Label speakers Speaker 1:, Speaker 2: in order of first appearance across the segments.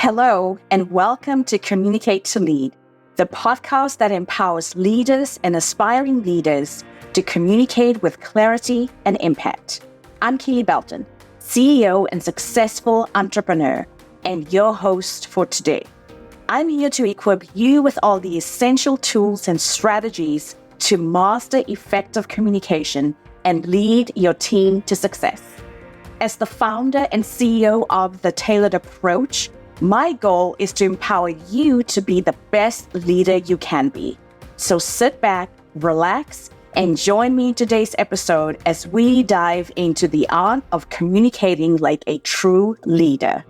Speaker 1: Hello, and welcome to Communicate to Lead, the podcast that empowers leaders and aspiring leaders to communicate with clarity and impact. I'm Keely Belton, CEO and successful entrepreneur, and your host for today. I'm here to equip you with all the essential tools and strategies to master effective communication and lead your team to success. As the founder and CEO of The Tailored Approach, my goal is to empower you to be the best leader you can be. So sit back, relax, and join me in today's episode as we dive into the art of communicating like a true leader.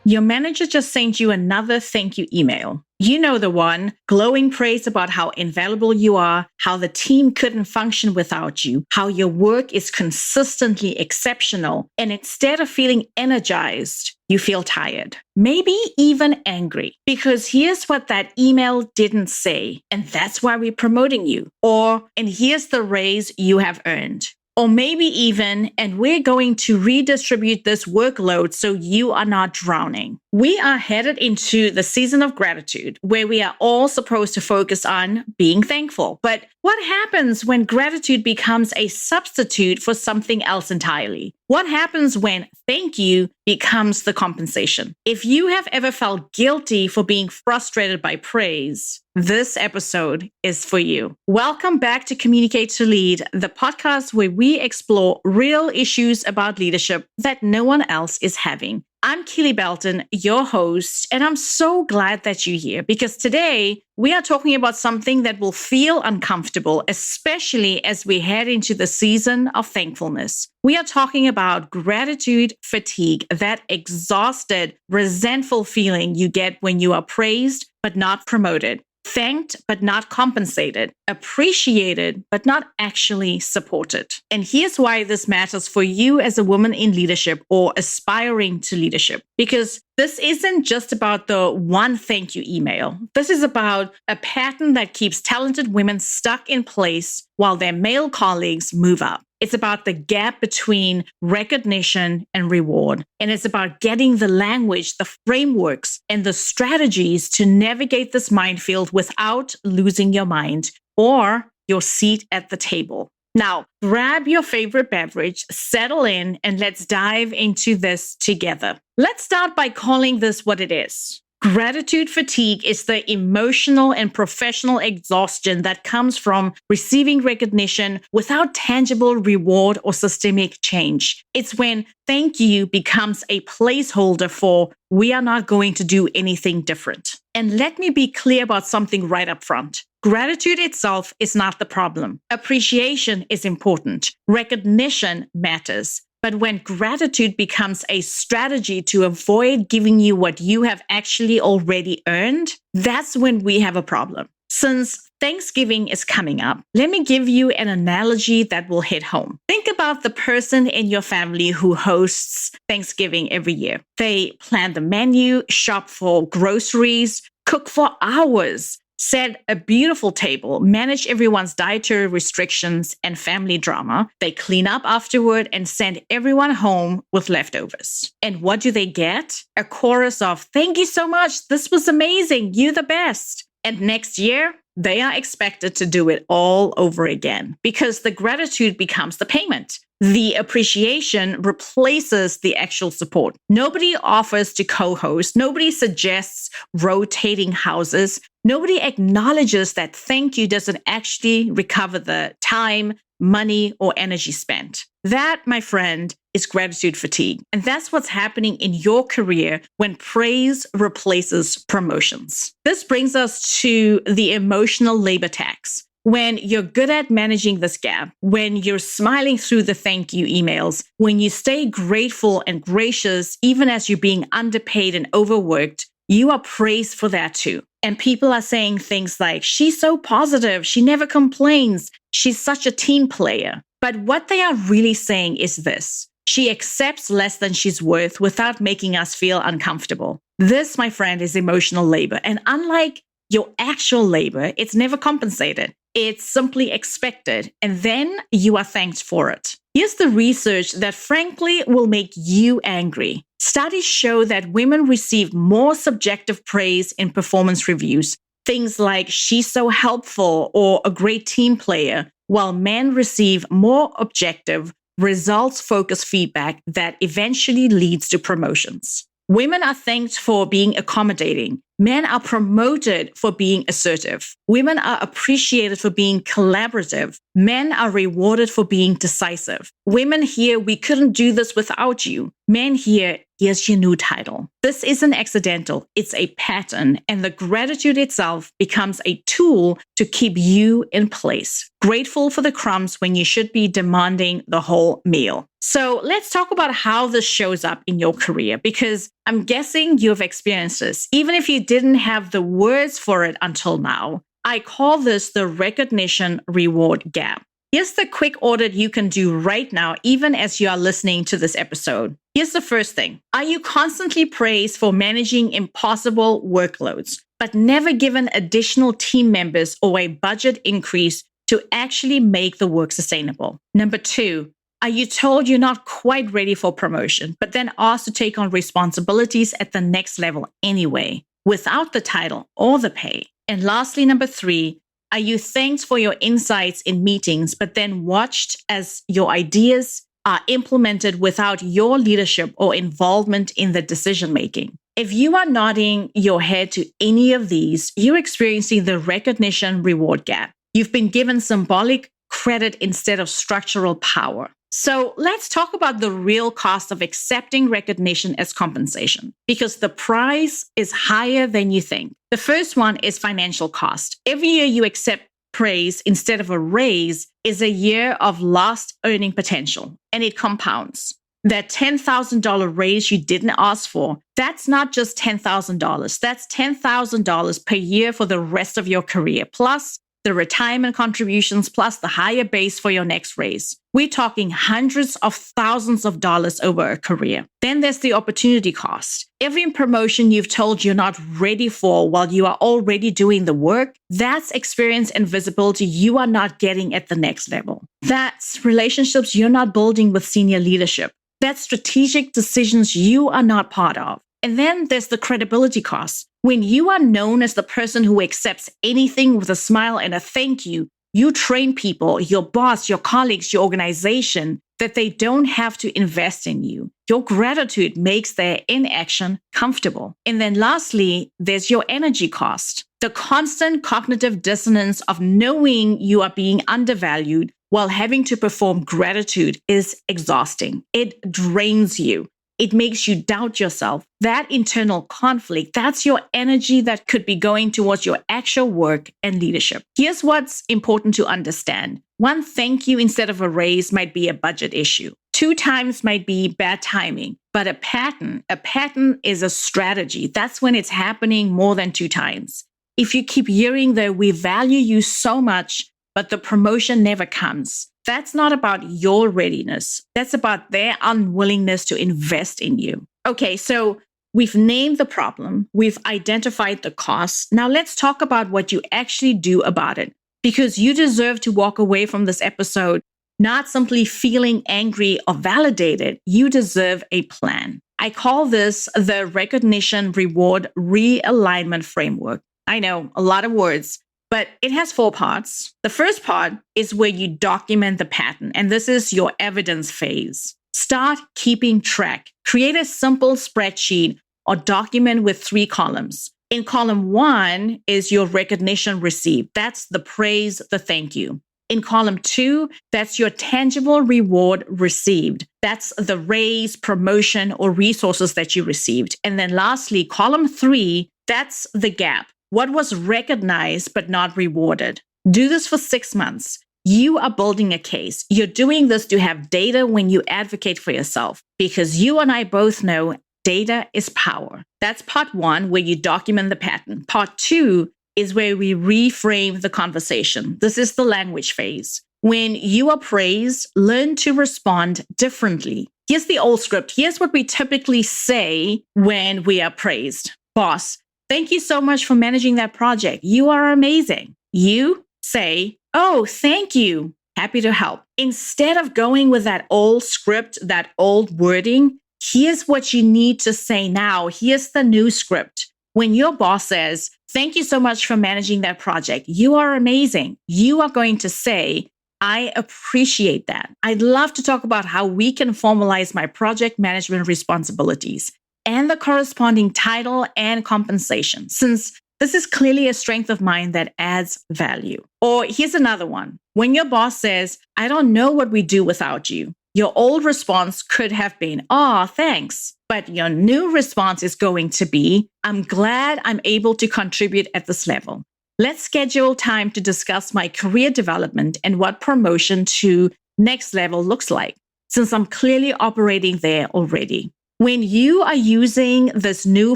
Speaker 2: Your manager just sent you another thank you email. You know the one, glowing praise about how invaluable you are, how the team couldn't function without you, how your work is consistently exceptional, and instead of feeling energized, you feel tired, maybe even angry, because here's what that email didn't say, and that's why we're promoting you. And here's the raise you have earned. Or maybe even, and we're going to redistribute this workload so you are not drowning. We are headed into the season of gratitude, where we are all supposed to focus on being thankful. But what happens when gratitude becomes a substitute for something else entirely? What happens when thank you becomes the compensation? If you have ever felt guilty for being frustrated by praise, this episode is for you. Welcome back to Communicate to Lead, the podcast where we explore real issues about leadership that no one else is having. I'm Keely Belton, your host, and I'm so glad that you're here because today we are talking about something that will feel uncomfortable, especially as we head into the season of thankfulness. We are talking about gratitude fatigue, that exhausted, resentful feeling you get when you are praised but not promoted, thanked but not compensated, appreciated but not actually supported. And here's why this matters for you as a woman in leadership or aspiring to leadership. Because this isn't just about the one thank you email. This is about a pattern that keeps talented women stuck in place while their male colleagues move up. It's about the gap between recognition and reward. And it's about getting the language, the frameworks, and the strategies to navigate this minefield without losing your mind or your seat at the table. Now, grab your favorite beverage, settle in, and let's dive into this together. Let's start by calling this what it is. Gratitude fatigue is the emotional and professional exhaustion that comes from receiving recognition without tangible reward or systemic change. It's when thank you becomes a placeholder for we are not going to do anything different. And let me be clear about something right up front. Gratitude itself is not the problem. Appreciation is important. Recognition matters. But when gratitude becomes a strategy to avoid giving you what you have actually already earned, that's when we have a problem. Since Thanksgiving is coming up, let me give you an analogy that will hit home. Think about the person in your family who hosts Thanksgiving every year. They plan the menu, shop for groceries, cook for hours, set a beautiful table, manage everyone's dietary restrictions and family drama. They clean up afterward and send everyone home with leftovers. And what do they get? A chorus of, "Thank you so much. This was amazing. You're the best." And next year, they are expected to do it all over again because the gratitude becomes the payment. The appreciation replaces the actual support. Nobody offers to co-host. Nobody suggests rotating houses. Nobody acknowledges that thank you doesn't actually recover the time, money, or energy spent. That, my friend, is gratitude fatigue. And that's what's happening in your career when praise replaces promotions. This brings us to the emotional labor tax. When you're good at managing this gap, when you're smiling through the thank you emails, when you stay grateful and gracious, even as you're being underpaid and overworked, you are praised for that too. And people are saying things like, "She's so positive. She never complains. She's such a team player." But what they are really saying is this: she accepts less than she's worth without making us feel uncomfortable. This, my friend, is emotional labor. And unlike your actual labor, it's never compensated. It's simply expected, and then you are thanked for it. Here's the research that frankly will make you angry. Studies show that women receive more subjective praise in performance reviews, things like "she's so helpful" or "a great team player," while men receive more objective, results-focused feedback that eventually leads to promotions. Women are thanked for being accommodating. Men are promoted for being assertive. Women are appreciated for being collaborative. Men are rewarded for being decisive. Women hear, "we couldn't do this without you." Men hear, "here's your new title." This isn't accidental. It's a pattern, and the gratitude itself becomes a tool to keep you in place. Grateful for the crumbs when you should be demanding the whole meal. So let's talk about how this shows up in your career, because I'm guessing you've experienced this, even if you didn't have the words for it until now. I call this the recognition reward gap. Here's the quick audit you can do right now, even as you are listening to this episode. Here's the first thing. Are you constantly praised for managing impossible workloads, but never given additional team members or a budget increase to actually make the work sustainable? Number 2, are you told you're not quite ready for promotion, but then asked to take on responsibilities at the next level anyway, without the title or the pay? And lastly, number 3, are you thanked for your insights in meetings, but then watched as your ideas are implemented without your leadership or involvement in the decision making? If you are nodding your head to any of these, you're experiencing the recognition reward gap. You've been given symbolic credit instead of structural power. So let's talk about the real cost of accepting recognition as compensation, because the price is higher than you think. The first one is financial cost. Every year you accept praise instead of a raise is a year of lost earning potential, and it compounds. That $10,000 raise you didn't ask for, that's not just $10,000. That's $10,000 per year for the rest of your career, plus the retirement contributions, plus the higher base for your next raise. We're talking hundreds of thousands of dollars over a career. Then there's the opportunity cost. Every promotion you've told you're not ready for while you are already doing the work, that's experience and visibility you are not getting at the next level. That's relationships you're not building with senior leadership. That's strategic decisions you are not part of. And then there's the credibility cost. When you are known as the person who accepts anything with a smile and a thank you, you train people, your boss, your colleagues, your organization, that they don't have to invest in you. Your gratitude makes their inaction comfortable. And then lastly, there's your energy cost. The constant cognitive dissonance of knowing you are being undervalued while having to perform gratitude is exhausting. It drains you. It makes you doubt yourself. That internal conflict, that's your energy that could be going towards your actual work and leadership. Here's what's important to understand. 1 thank you instead of a raise might be a budget issue. 2 times might be bad timing. But a pattern is a strategy. That's when it's happening more than 2 times. If you keep hearing that we value you so much, but the promotion never comes, that's not about your readiness. That's about their unwillingness to invest in you. Okay, so we've named the problem. We've identified the costs. Now let's talk about what you actually do about it, because you deserve to walk away from this episode not simply feeling angry or validated. You deserve a plan. I call this the recognition reward realignment framework. I know, a lot of words. But it has 4 parts. The first part is where you document the pattern, and this is your evidence phase. Start keeping track. Create a simple spreadsheet or document with 3 columns. In column 1 is your recognition received. That's the praise, the thank you. In column 2, that's your tangible reward received. That's the raise, promotion, or resources that you received. And then lastly, column 3, that's the gap. What was recognized but not rewarded? Do this for 6 months. You are building a case. You're doing this to have data when you advocate for yourself, because you and I both know data is power. That's part 1, where you document the pattern. Part 2 is where we reframe the conversation. This is the language phase. When you are praised, learn to respond differently. Here's the old script. Here's what we typically say when we are praised. Boss, thank you so much for managing that project. You are amazing. You say, oh, thank you. Happy to help. Instead of going with that old script, that old wording, here's what you need to say now. Here's the new script. When your boss says, thank you so much for managing that project, you are amazing, you are going to say, I appreciate that. I'd love to talk about how we can formalize my project management responsibilities and the corresponding title and compensation, since this is clearly a strength of mine that adds value. Or here's another one. When your boss says, I don't know what we do without you, your old response could have been, oh, thanks. But your new response is going to be, I'm glad I'm able to contribute at this level. Let's schedule time to discuss my career development and what promotion to next level looks like, since I'm clearly operating there already. When you are using this new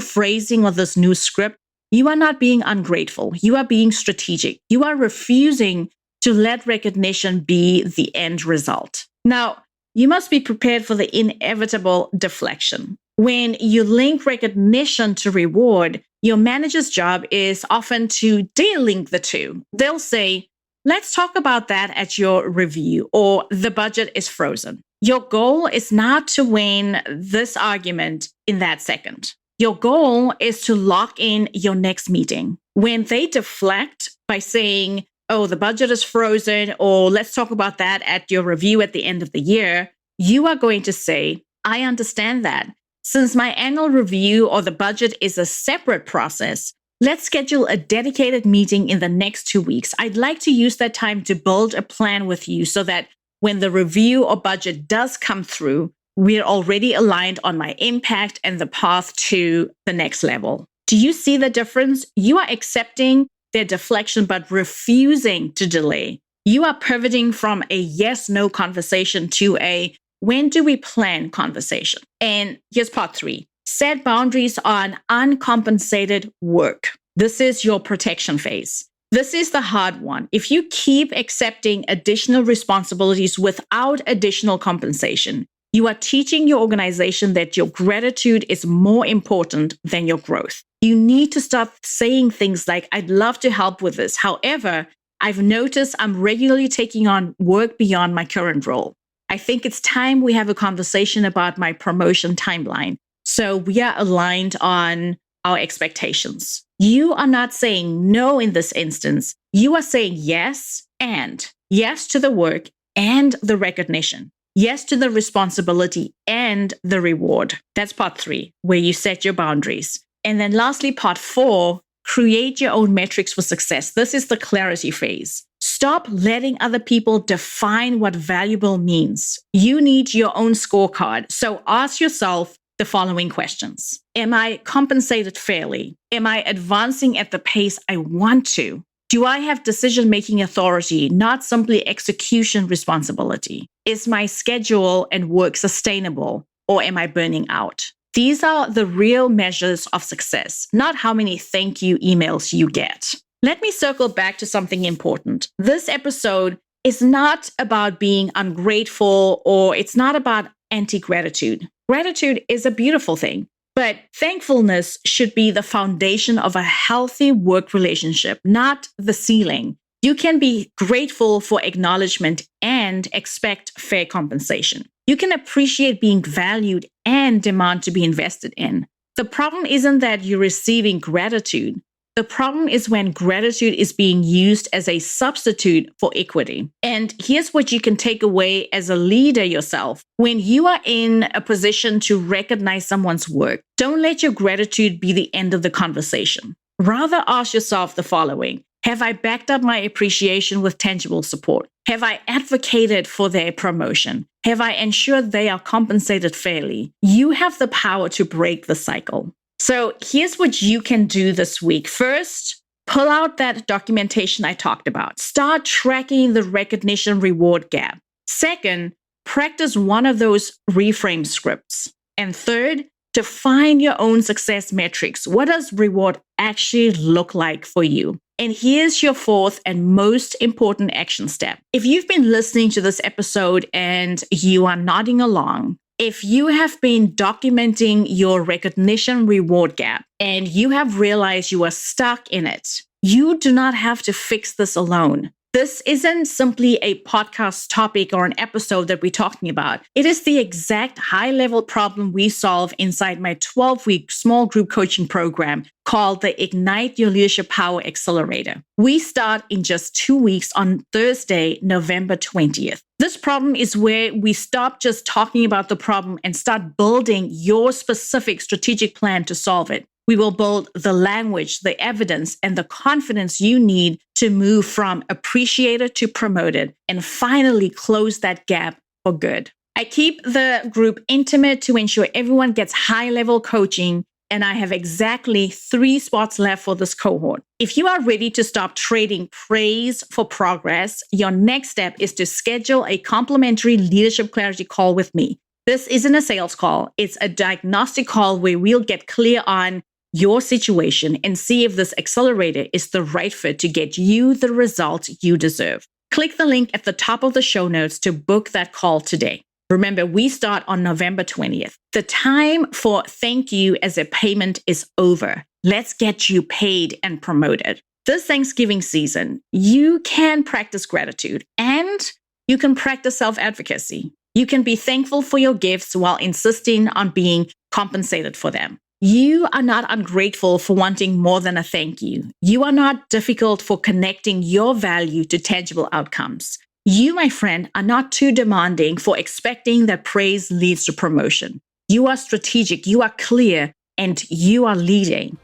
Speaker 2: phrasing or this new script, you are not being ungrateful. You are being strategic. You are refusing to let recognition be the end result. Now, you must be prepared for the inevitable deflection. When you link recognition to reward, your manager's job is often to de-link the two. They'll say, let's talk about that at your review, or the budget is frozen. Your goal is not to win this argument in that second. Your goal is to lock in your next meeting. When they deflect by saying, oh, the budget is frozen, or let's talk about that at your review at the end of the year, you are going to say, I understand that. Since my annual review or the budget is a separate process, let's schedule a dedicated meeting in the next 2 weeks. I'd like to use that time to build a plan with you so that when the review or budget does come through, we're already aligned on my impact and the path to the next level. Do you see the difference? You are accepting their deflection, but refusing to delay. You are pivoting from a yes-no conversation to a when do we plan conversation. And here's part 3. Set boundaries on uncompensated work. This is your protection phase. This is the hard one. If you keep accepting additional responsibilities without additional compensation, you are teaching your organization that your gratitude is more important than your growth. You need to start saying things like, I'd love to help with this. However, I've noticed I'm regularly taking on work beyond my current role. I think it's time we have a conversation about my promotion timeline, so we are aligned on our expectations. You are not saying no in this instance. You are saying yes, and yes to the work and the recognition. Yes to the responsibility and the reward. That's part 3, where you set your boundaries. And then lastly, part 4, create your own metrics for success. This is the clarity phase. Stop letting other people define what valuable means. You need your own scorecard. So ask yourself the following questions. Am I compensated fairly? Am I advancing at the pace I want to? Do I have decision-making authority, not simply execution responsibility? Is my schedule and work sustainable, or am I burning out? These are the real measures of success, not how many thank you emails you get. Let me circle back to something important. This episode is not about being ungrateful, or it's not about anti-gratitude. Gratitude is a beautiful thing, but thankfulness should be the foundation of a healthy work relationship, not the ceiling. You can be grateful for acknowledgement and expect fair compensation. You can appreciate being valued and demand to be invested in. The problem isn't that you're receiving gratitude. The problem is when gratitude is being used as a substitute for equity. And here's what you can take away as a leader yourself. When you are in a position to recognize someone's work, don't let your gratitude be the end of the conversation. Rather ask yourself the following. Have I backed up my appreciation with tangible support? Have I advocated for their promotion? Have I ensured they are compensated fairly? You have the power to break the cycle. So here's what you can do this week. First, pull out that documentation I talked about. Start tracking the recognition reward gap. Second, practice one of those reframe scripts. And third, define your own success metrics. What does reward actually look like for you? And here's your fourth and most important action step. If you've been listening to this episode and you are nodding along, if you have been documenting your recognition reward gap and you have realized you are stuck in it, you do not have to fix this alone. This isn't simply a podcast topic or an episode that we're talking about. It is the exact high-level problem we solve inside my 12-week small group coaching program called the Ignite Your Leadership Power Accelerator. We start in just 2 weeks on Thursday, November 20th. This problem is where we stop just talking about the problem and start building your specific strategic plan to solve it. We will build the language, the evidence, and the confidence you need to move from appreciator to promoted and finally close that gap for good. I keep the group intimate to ensure everyone gets high-level coaching, and I have exactly 3 spots left for this cohort. If you are ready to stop trading praise for progress, your next step is to schedule a complimentary leadership clarity call with me. This isn't a sales call. It's a diagnostic call where we'll get clear on your situation and see if this accelerator is the right fit to get you the results you deserve. Click the link at the top of the show notes to book that call today. Remember, we start on November 20th. The time for thank you as a payment is over. Let's get you paid and promoted. This Thanksgiving season, you can practice gratitude and you can practice self-advocacy. You can be thankful for your gifts while insisting on being compensated for them. You are not ungrateful for wanting more than a thank you. You are not difficult for connecting your value to tangible outcomes. You, my friend, are not too demanding for expecting that praise leads to promotion. You are strategic, you are clear, and you are leading.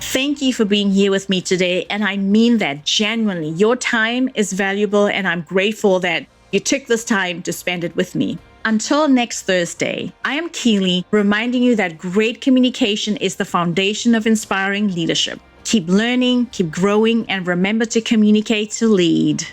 Speaker 2: Thank you for being here with me today, and I mean that genuinely. Your time is valuable, and I'm grateful that you took this time to spend it with me. Until next Thursday, I am Keely, reminding you that great communication is the foundation of inspiring leadership. Keep learning, keep growing, and remember to communicate to lead.